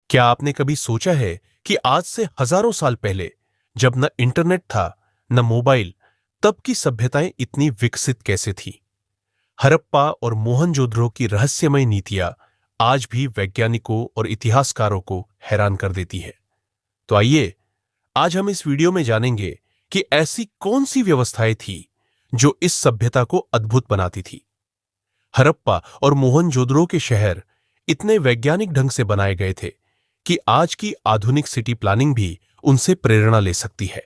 क्या आपने कभी सोचा है कि आज से हजारों साल पहले, जब न इंटरनेट था न मोबाइल, तब की सभ्यताएं इतनी विकसित कैसे थी? हड़प्पा और मोहनजोदड़ो की रहस्यमय नीतियां आज भी वैज्ञानिकों और इतिहासकारों को हैरान कर देती है। तो आइए, आज हम इस वीडियो में जानेंगे कि ऐसी कौन सी व्यवस्थाएं थी जो इस सभ्यता को अद्भुत बनाती थी। हड़प्पा और मोहनजोदड़ो के शहर इतने वैज्ञानिक ढंग से बनाए गए थे कि आज की आधुनिक सिटी प्लानिंग भी उनसे प्रेरणा ले सकती है।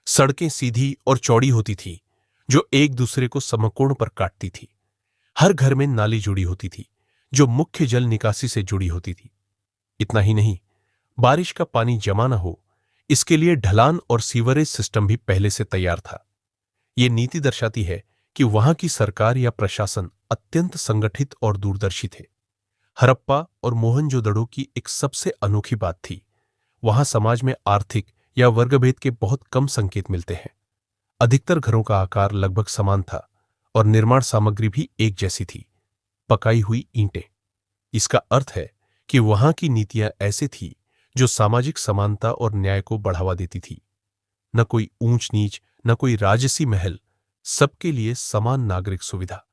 सड़कें सीधी और चौड़ी होती थी, जो एक दूसरे को समकोण पर काटती थी। हर घर में नाली जुड़ी होती थी, जो मुख्य जल निकासी से जुड़ी होती थी। इतना ही नहीं, बारिश का पानी जमा न हो, इसके लिए ढलान और सीवरेज सिस्टम भी पहले से तैयार था। यह नीति दर्शाती है कि वहां की सरकार या प्रशासन अत्यंत संगठित और दूरदर्शी थे। हड़प्पा और मोहनजोदड़ो की एक सबसे अनोखी बात थी, वहां समाज में आर्थिक या वर्गभेद के बहुत कम संकेत मिलते हैं। अधिकतर घरों का आकार लगभग समान था और निर्माण सामग्री भी एक जैसी थी, पकाई हुई ईंटें। इसका अर्थ है कि वहां की नीतियां ऐसी थी जो सामाजिक समानता और न्याय को बढ़ावा देती थी। न कोई ऊंच नीच, न कोई राजसी महल, सबके लिए समान नागरिक सुविधा।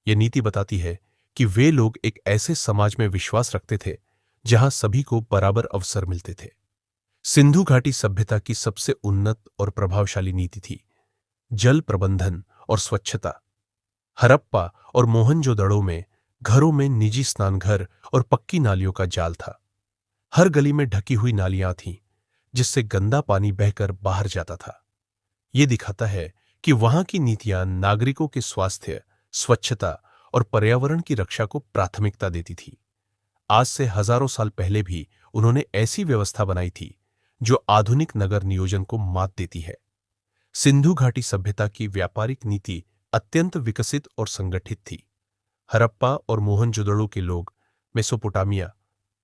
यह नीति बताती है कि वे लोग एक ऐसे समाज में विश्वास रखते थे जहां सभी को बराबर अवसर मिलते थे। सिंधु घाटी सभ्यता की सबसे उन्नत और प्रभावशाली नीति थी जल प्रबंधन और स्वच्छता। हड़प्पा और मोहनजोदड़ो में घरों में निजी स्नानघर और पक्की नालियों का जाल था। हर गली में ढकी हुई नालियां थीं, जिससे गंदा पानी बहकर बाहर जाता था। यह दिखाता है कि वहां की नीतियां नागरिकों के स्वास्थ्य, स्वच्छता और पर्यावरण की रक्षा को प्राथमिकता देती थी। आज से हजारों साल पहले भी उन्होंने ऐसी व्यवस्था बनाई थी जो आधुनिक नगर नियोजन को मात देती है। सिंधु घाटी सभ्यता की व्यापारिक नीति अत्यंत विकसित और संगठित थी। हड़प्पा और मोहनजोदड़ो के लोग मेसोपोटामिया,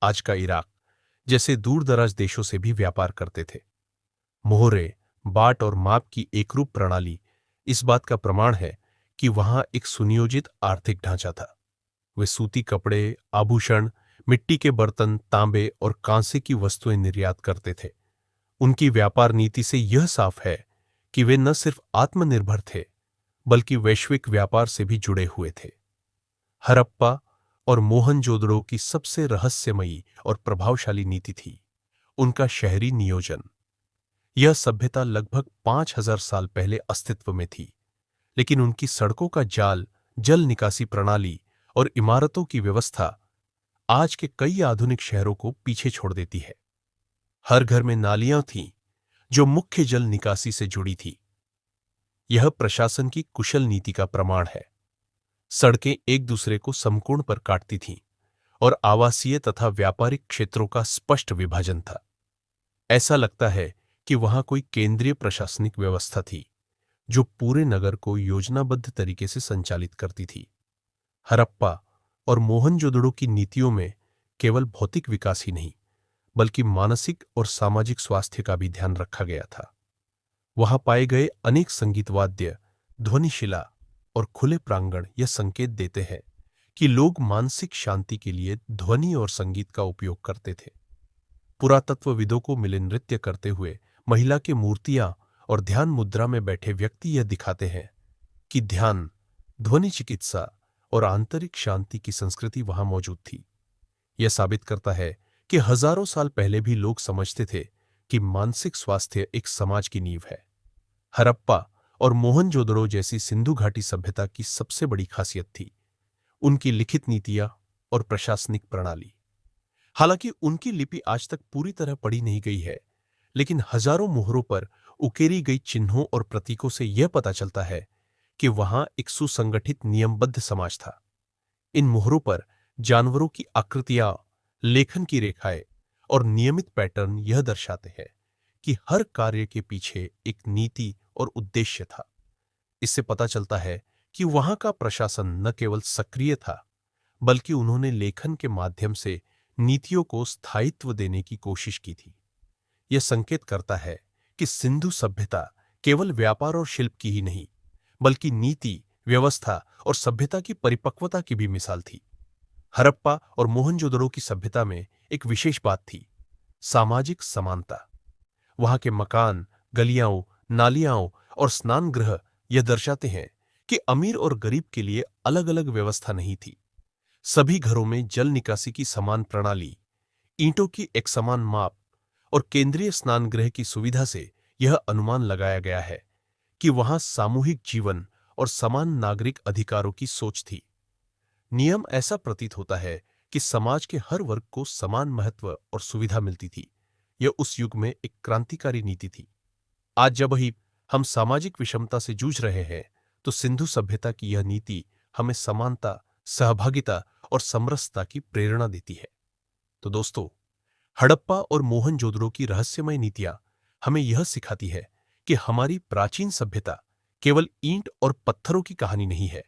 आज का इराक जैसे दूर दराज देशों से भी व्यापार करते थे। मोहरे, बाट और माप की एकरूप प्रणाली इस बात का प्रमाण है कि वहां एक सुनियोजित आर्थिक ढांचा था। वे सूती कपड़े, आभूषण, मिट्टी के बर्तन, तांबे और कांसे की वस्तुएं निर्यात करते थे। उनकी व्यापार नीति से यह साफ है कि वे न सिर्फ आत्मनिर्भर थे, बल्कि वैश्विक व्यापार से भी जुड़े हुए थे। हड़प्पा और मोहनजोदड़ो की सबसे रहस्यमयी और प्रभावशाली नीति थी उनका शहरी नियोजन। यह सभ्यता लगभग 5000 साल पहले अस्तित्व में थी, लेकिन उनकी सड़कों का जाल, जल निकासी प्रणाली और इमारतों की व्यवस्था आज के कई आधुनिक शहरों को पीछे छोड़ देती है। हर घर में नालियां थीं, जो मुख्य जल निकासी से जुड़ी थी। यह प्रशासन की कुशल नीति का प्रमाण है। सड़कें एक दूसरे को समकोण पर काटती थीं और आवासीय तथा व्यापारिक क्षेत्रों का स्पष्ट विभाजन था। ऐसा लगता है कि वहां कोई केंद्रीय प्रशासनिक व्यवस्था थी जो पूरे नगर को योजनाबद्ध तरीके से संचालित करती थी। हड़प्पा और मोहनजोदड़ो की नीतियों में केवल भौतिक विकास ही नहीं, बल्कि मानसिक और सामाजिक स्वास्थ्य का भी ध्यान रखा गया था। वहां पाए गए अनेक संगीत वाद्य, ध्वनिशिला और खुले प्रांगण यह संकेत देते हैं कि लोग मानसिक शांति के लिए ध्वनि और संगीत का उपयोग करते थे। पुरातत्वविदों को मिले नृत्य करते हुए महिला की मूर्तियां और ध्यान मुद्रा में बैठे व्यक्ति यह दिखाते हैं कि ध्यान, ध्वनि चिकित्सा और आंतरिक शांति की संस्कृति वहां मौजूद थी। यह साबित करता है कि हजारों साल पहले भी लोग समझते थे कि मानसिक स्वास्थ्य एक समाज की नींव है। हड़प्पा और मोहनजोदड़ो जैसी सिंधु घाटी सभ्यता की सबसे बड़ी खासियत थी उनकी लिखित नीतियां और प्रशासनिक प्रणाली। हालांकि उनकी लिपि आज तक पूरी तरह पढ़ी नहीं गई है, लेकिन हजारों मोहरों पर उकेरी गई चिन्हों और प्रतीकों से यह पता चलता है कि वहां एक सुसंगठित नियमबद्ध समाज था। इन मोहरों पर जानवरों की आकृतियां, लेखन की रेखाएं और नियमित पैटर्न यह दर्शाते हैं कि हर कार्य के पीछे एक नीति और उद्देश्य था। इससे पता चलता है कि वहां का प्रशासन न केवल सक्रिय था, बल्कि उन्होंने लेखन के माध्यम से नीतियों को स्थायित्व देने की कोशिश की थी। यह संकेत करता है कि सिंधु सभ्यता केवल व्यापार और शिल्प की ही नहीं, बल्कि नीति, व्यवस्था और सभ्यता की परिपक्वता की भी मिसाल थी। हड़प्पा और मोहनजोदड़ो की सभ्यता में एक विशेष बात थी, सामाजिक समानता। वहां के मकान, गलियां, नालियां और स्नान गृह यह दर्शाते हैं कि अमीर और गरीब के लिए अलग अलग व्यवस्था नहीं थी। सभी घरों में जल निकासी की समान प्रणाली, ईंटों की एक समान माप और केंद्रीय स्नान गृह की सुविधा से यह अनुमान लगाया गया है कि वहां सामूहिक जीवन और समान नागरिक अधिकारों की सोच थी। नियम ऐसा प्रतीत होता है कि समाज के हर वर्ग को समान महत्व और सुविधा मिलती थी। यह उस युग में एक क्रांतिकारी नीति थी। आज जब ही हम सामाजिक विषमता से जूझ रहे हैं, तो सिंधु सभ्यता की यह नीति हमें समानता, सहभागिता और समरसता की प्रेरणा देती है। तो दोस्तों, हड़प्पा और मोहनजोदड़ो की रहस्यमय नीतियां हमें यह सिखाती है कि हमारी प्राचीन सभ्यता केवल ईंट और पत्थरों की कहानी नहीं है,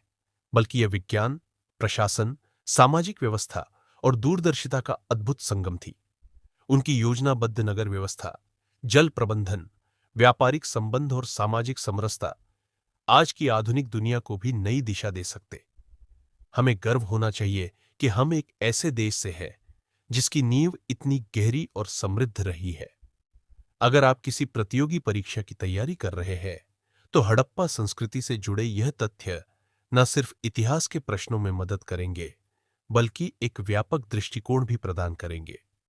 बल्कि यह विज्ञान, प्रशासन, सामाजिक व्यवस्था और दूरदर्शिता का अद्भुत संगम थी। उनकी योजनाबद्ध नगर व्यवस्था, जल प्रबंधन, व्यापारिक संबंध और सामाजिक समरसता आज की आधुनिक दुनिया को भी नई दिशा दे सकते। हमें गर्व होना चाहिए कि हम एक ऐसे देश से हैं जिसकी नींव इतनी गहरी और समृद्ध रही है। अगर आप किसी प्रतियोगी परीक्षा की तैयारी कर रहे हैं, तो हड़प्पा संस्कृति से जुड़े यह तथ्य न सिर्फ इतिहास के प्रश्नों में मदद करेंगे, बल्कि एक व्यापक दृष्टिकोण भी प्रदान करेंगे।